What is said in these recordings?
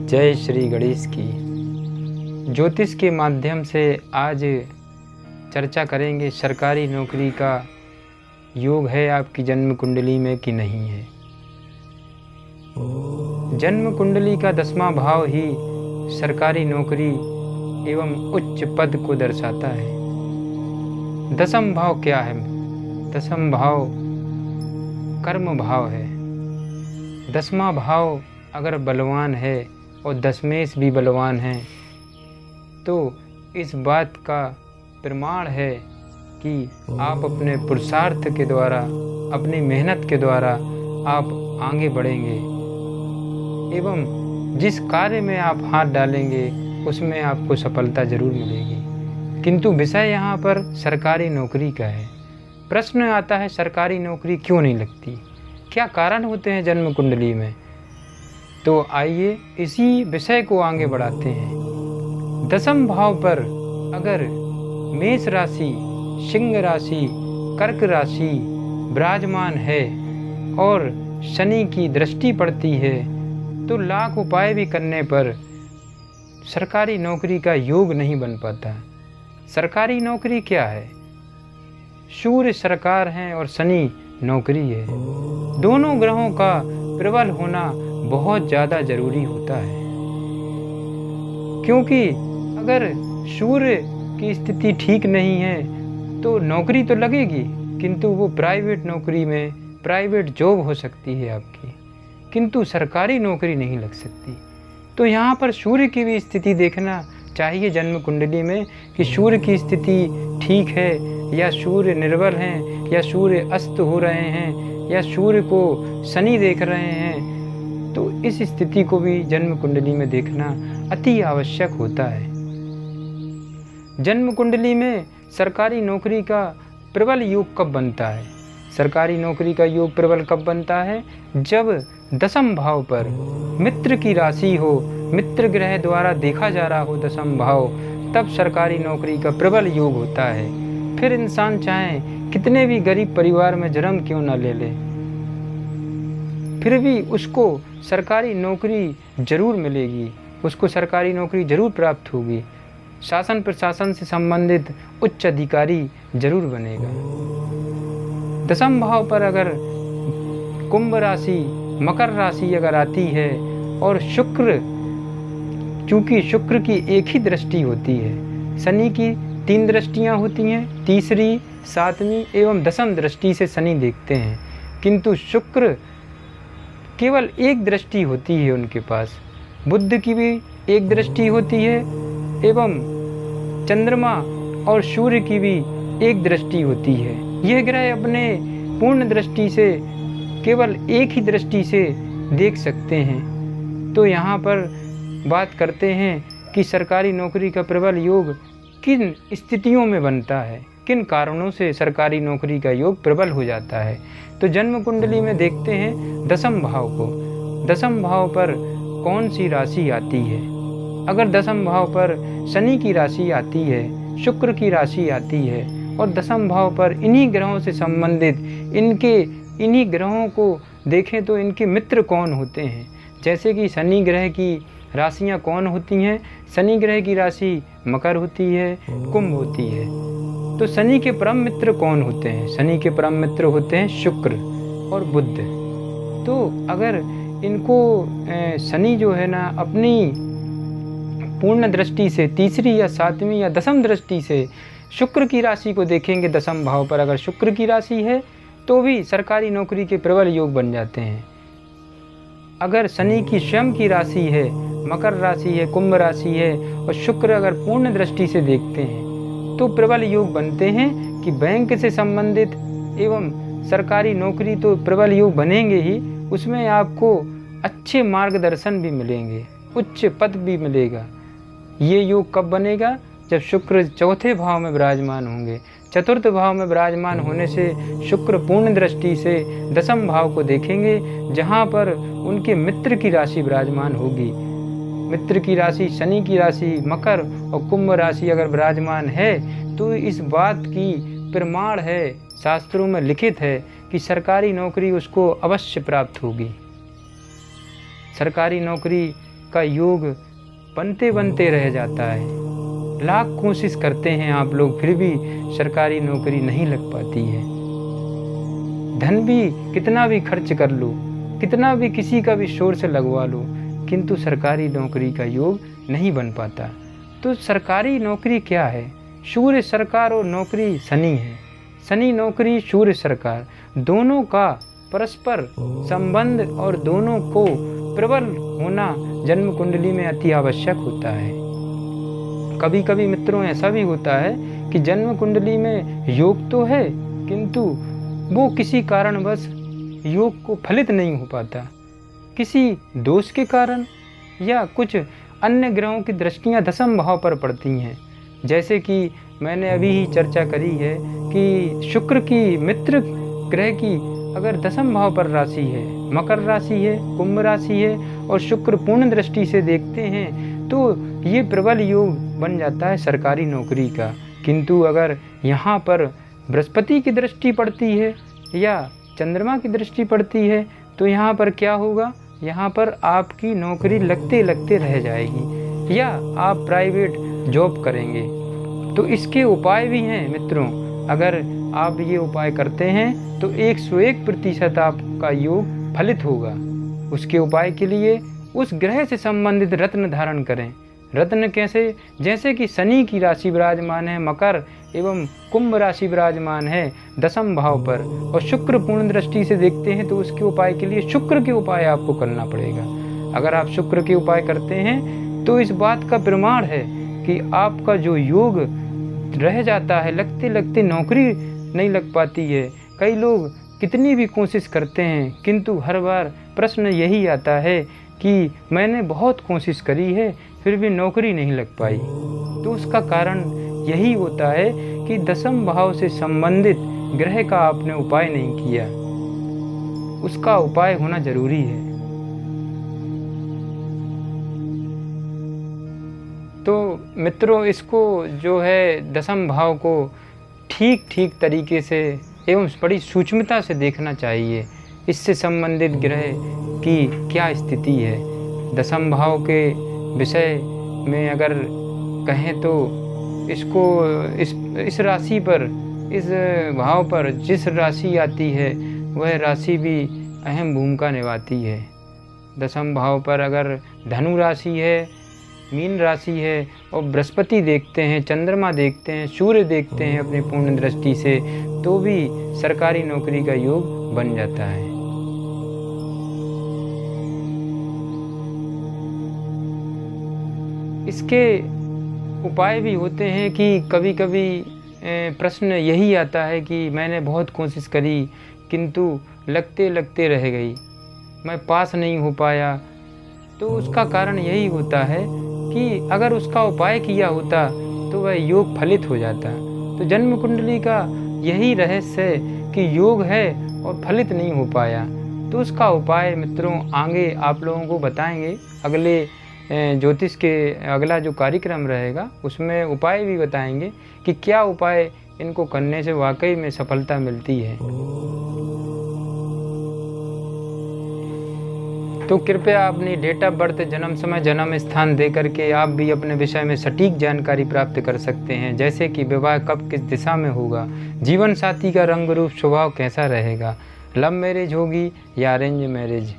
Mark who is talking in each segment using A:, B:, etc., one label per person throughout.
A: जय श्री गणेश की। ज्योतिष के माध्यम से आज चर्चा करेंगे सरकारी नौकरी का योग है आपकी जन्म कुंडली में कि नहीं है। जन्म कुंडली का 10वां भाव ही सरकारी नौकरी एवं उच्च पद को दर्शाता है। 10वां भाव क्या है? 10वां भाव कर्म भाव है। 10वां भाव अगर बलवान है और दशमेश भी बलवान है तो इस बात का प्रमाण है कि आप अपने पुरुषार्थ के द्वारा, अपनी मेहनत के द्वारा आप आगे बढ़ेंगे एवं जिस कार्य में आप हाथ डालेंगे उसमें आपको सफलता जरूर मिलेगी। किंतु विषय यहाँ पर सरकारी नौकरी का है। प्रश्न आता है सरकारी नौकरी क्यों नहीं लगती, क्या कारण होते हैं जन्म कुंडली में। तो आइए इसी विषय को आगे बढ़ाते हैं। 10वें भाव पर अगर मेष राशि, सिंह राशि, कर्क राशि विराजमान है और शनि की दृष्टि पड़ती है तो लाख उपाय भी करने पर सरकारी नौकरी का योग नहीं बन पाता। सरकारी नौकरी क्या है? सूर्य सरकार है और शनि नौकरी है। दोनों ग्रहों का प्रबल होना बहुत ज़्यादा जरूरी होता है, क्योंकि अगर सूर्य की स्थिति ठीक नहीं है तो नौकरी तो लगेगी किंतु वो प्राइवेट नौकरी में प्राइवेट जॉब हो सकती है आपकी, किंतु सरकारी नौकरी नहीं लग सकती। तो यहाँ पर सूर्य की भी स्थिति देखना चाहिए जन्म कुंडली में कि सूर्य की स्थिति ठीक है या सूर्य निर्बल हैं या सूर्य अस्त हो रहे हैं या सूर्य को शनि देख रहे हैं। तो इस स्थिति को भी जन्म कुंडली में देखना अति आवश्यक होता है। जन्म कुंडली में सरकारी नौकरी का प्रबल योग कब बनता है? सरकारी नौकरी का योग प्रबल कब बनता है? जब 10वें भाव पर मित्र की राशि हो, मित्र ग्रह द्वारा देखा जा रहा हो 10वां भाव, तब सरकारी नौकरी का प्रबल योग होता है। फिर इंसान चाहे कितने भी गरीब परिवार में जन्म क्यों न ले ले, फिर भी उसको सरकारी नौकरी जरूर मिलेगी, उसको सरकारी नौकरी जरूर प्राप्त होगी। शासन प्रशासन से संबंधित उच्च अधिकारी जरूर बनेगा। 10वें भाव पर अगर कुंभ राशि, मकर राशि अगर आती है और शुक्र, चूँकि शुक्र की एक ही दृष्टि होती है, शनि की 3 दृष्टियाँ होती हैं, तीसरी, 7वीं एवं 10वीं दृष्टि से शनि देखते हैं, किंतु शुक्र केवल एक दृष्टि होती है उनके पास। बुध की भी एक दृष्टि होती है एवं चंद्रमा और सूर्य की भी एक दृष्टि होती है। यह ग्रह अपने पूर्ण दृष्टि से केवल एक ही दृष्टि से देख सकते हैं। तो यहाँ पर बात करते हैं कि सरकारी नौकरी का प्रबल योग किन स्थितियों में बनता है, किन कारणों से सरकारी नौकरी का योग प्रबल हो जाता है। तो जन्म कुंडली में देखते हैं 10वें भाव को। 10वें भाव पर कौन सी राशि आती है? अगर 10वें भाव पर शनि की राशि आती है, शुक्र की राशि आती है और 10वें भाव पर इन्हीं ग्रहों से संबंधित इन्हीं ग्रहों को देखें तो इनके मित्र कौन होते हैं। जैसे कि शनि ग्रह की राशियाँ कौन होती हैं? शनि ग्रह की राशि मकर होती है, कुंभ होती है। तो शनि के परम मित्र कौन होते हैं? शनि के परम मित्र होते हैं शुक्र और बुध। तो अगर इनको शनि जो है ना अपनी पूर्ण दृष्टि से तीसरी या 7वीं या 10वीं दृष्टि से शुक्र की राशि को देखेंगे 10वें भाव पर, अगर शुक्र की राशि है तो भी सरकारी नौकरी के प्रबल योग बन जाते हैं। अगर शनि की स्वयं की राशि है, मकर राशि है, कुंभ राशि है और शुक्र अगर पूर्ण दृष्टि से देखते हैं तो प्रबल योग बनते हैं कि बैंक से संबंधित एवं सरकारी नौकरी तो प्रबल योग बनेंगे ही, उसमें आपको अच्छे मार्गदर्शन भी मिलेंगे, उच्च पद भी मिलेगा। ये योग कब बनेगा? जब शुक्र 4थे भाव में विराजमान होंगे। 4th भाव में विराजमान होने से शुक्र पूर्ण दृष्टि से 10वें भाव को देखेंगे जहाँ पर उनके मित्र की राशि विराजमान होगी। मित्र की राशि शनि की राशि मकर और कुंभ राशि अगर विराजमान है तो इस बात की प्रमाण है, शास्त्रों में लिखित है कि सरकारी नौकरी उसको अवश्य प्राप्त होगी। सरकारी नौकरी का योग बनते बनते रह जाता है। लाख कोशिश करते हैं आप लोग, फिर भी सरकारी नौकरी नहीं लग पाती है। धन भी कितना भी खर्च कर लो, कितना भी किसी का भी शोर से लगवा लो, किंतु सरकारी नौकरी का योग नहीं बन पाता। तो सरकारी नौकरी क्या है? सूर्य सरकार और नौकरी शनि है। शनि नौकरी, सूर्य सरकार, दोनों का परस्पर संबंध और दोनों को प्रबल होना जन्म कुंडली में अति आवश्यक होता है। कभी कभी मित्रों ऐसा भी होता है कि जन्म कुंडली में योग तो है, किंतु वो किसी कारणवश योग को फलित नहीं हो पाता, किसी दोष के कारण या कुछ अन्य ग्रहों की दृष्टियां दशम भाव पर पड़ती हैं। जैसे कि मैंने अभी ही चर्चा करी है कि शुक्र की मित्र ग्रह की अगर दशम भाव पर राशि है, मकर राशि है, कुंभ राशि है और शुक्र पूर्ण दृष्टि से देखते हैं तो ये प्रबल योग बन जाता है सरकारी नौकरी का। किंतु अगर यहाँ पर बृहस्पति की दृष्टि पड़ती है या चंद्रमा की दृष्टि पड़ती है तो यहाँ पर क्या होगा? यहाँ पर आपकी नौकरी लगते लगते रह जाएगी या आप प्राइवेट जॉब करेंगे। तो इसके उपाय भी हैं मित्रों। अगर आप ये उपाय करते हैं तो 101% आपका योग फलित होगा। उसके उपाय के लिए उस ग्रह से संबंधित रत्न धारण करें। रत्न कैसे? जैसे कि शनि की राशि विराजमान है मकर एवं कुंभ राशि विराजमान है दशम भाव पर और शुक्र पूर्ण दृष्टि से देखते हैं, तो उसके उपाय के लिए शुक्र के उपाय आपको करना पड़ेगा। अगर आप शुक्र के उपाय करते हैं तो इस बात का प्रमाण है कि आपका जो योग रह जाता है, लगते लगते नौकरी नहीं लग पाती है। कई लोग कितनी भी कोशिश करते हैं किंतु हर बार प्रश्न यही आता है कि मैंने बहुत कोशिश करी है फिर भी नौकरी नहीं लग पाई। तो उसका कारण यही होता है कि दशम भाव से संबंधित ग्रह का आपने उपाय नहीं किया। उसका उपाय होना जरूरी है। तो मित्रों, इसको जो है दशम भाव को ठीक ठीक तरीके से एवं बड़ी सूक्ष्मता से देखना चाहिए। इससे संबंधित ग्रह की क्या स्थिति है, दशम भाव के विषय में अगर कहें तो इसको इस राशि पर, इस भाव पर जिस राशि आती है वह राशि भी अहम भूमिका निभाती है। दशम भाव पर अगर धनु राशि है, मीन राशि है और बृहस्पति देखते हैं, चंद्रमा देखते हैं, सूर्य देखते हैं अपनी पूर्ण दृष्टि से, तो भी सरकारी नौकरी का योग बन जाता है। इसके उपाय भी होते हैं कि कभी कभी प्रश्न यही आता है कि मैंने बहुत कोशिश करी किंतु लगते लगते रह गई, मैं पास नहीं हो पाया। तो उसका कारण यही होता है कि अगर उसका उपाय किया होता तो वह योग फलित हो जाता। तो जन्म कुंडली का यही रहस्य है कि योग है और फलित नहीं हो पाया। तो उसका उपाय मित्रों आगे आप लोगों को बताएंगे। अगले ज्योतिष के अगला जो कार्यक्रम रहेगा उसमें उपाय भी बताएंगे कि क्या उपाय इनको करने से वाकई में सफलता मिलती है। तो कृपया अपनी डेट ऑफ बर्थ, जन्म समय, जन्म स्थान दे करके आप भी अपने विषय में सटीक जानकारी प्राप्त कर सकते हैं। जैसे कि विवाह कब किस दिशा में होगा, जीवन साथी का रंग रूप स्वभाव कैसा रहेगा, लव मैरिज होगी या अरेंज मैरिज।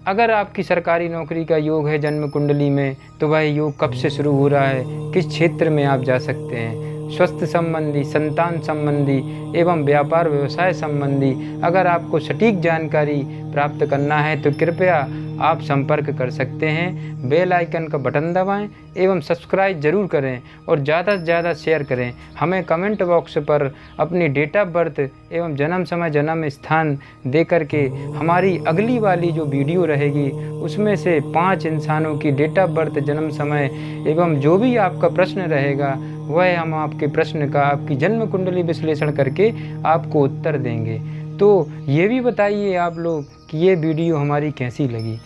A: अगर आपकी सरकारी नौकरी का योग है जन्म कुंडली में तो वह योग कब से शुरू हो रहा है, किस क्षेत्र में आप जा सकते हैं, स्वास्थ्य संबंधी, संतान संबंधी एवं व्यापार व्यवसाय संबंधी अगर आपको सटीक जानकारी प्राप्त करना है तो कृपया आप संपर्क कर सकते हैं। बेल आइकन का बटन दबाएं एवं सब्सक्राइब जरूर करें और ज़्यादा से ज़्यादा शेयर करें। हमें कमेंट बॉक्स पर अपनी डेट ऑफ बर्थ एवं जन्म समय, जन्म स्थान दे करके हमारी अगली वाली जो वीडियो रहेगी उसमें से 5 इंसानों की डेट ऑफ बर्थ, जन्म समय एवं जो भी आपका प्रश्न रहेगा वह हम आपके प्रश्न का, आपकी जन्म कुंडली विश्लेषण करके आपको उत्तर देंगे। तो ये भी बताइए आप लोग कि ये वीडियो हमारी कैसी लगी।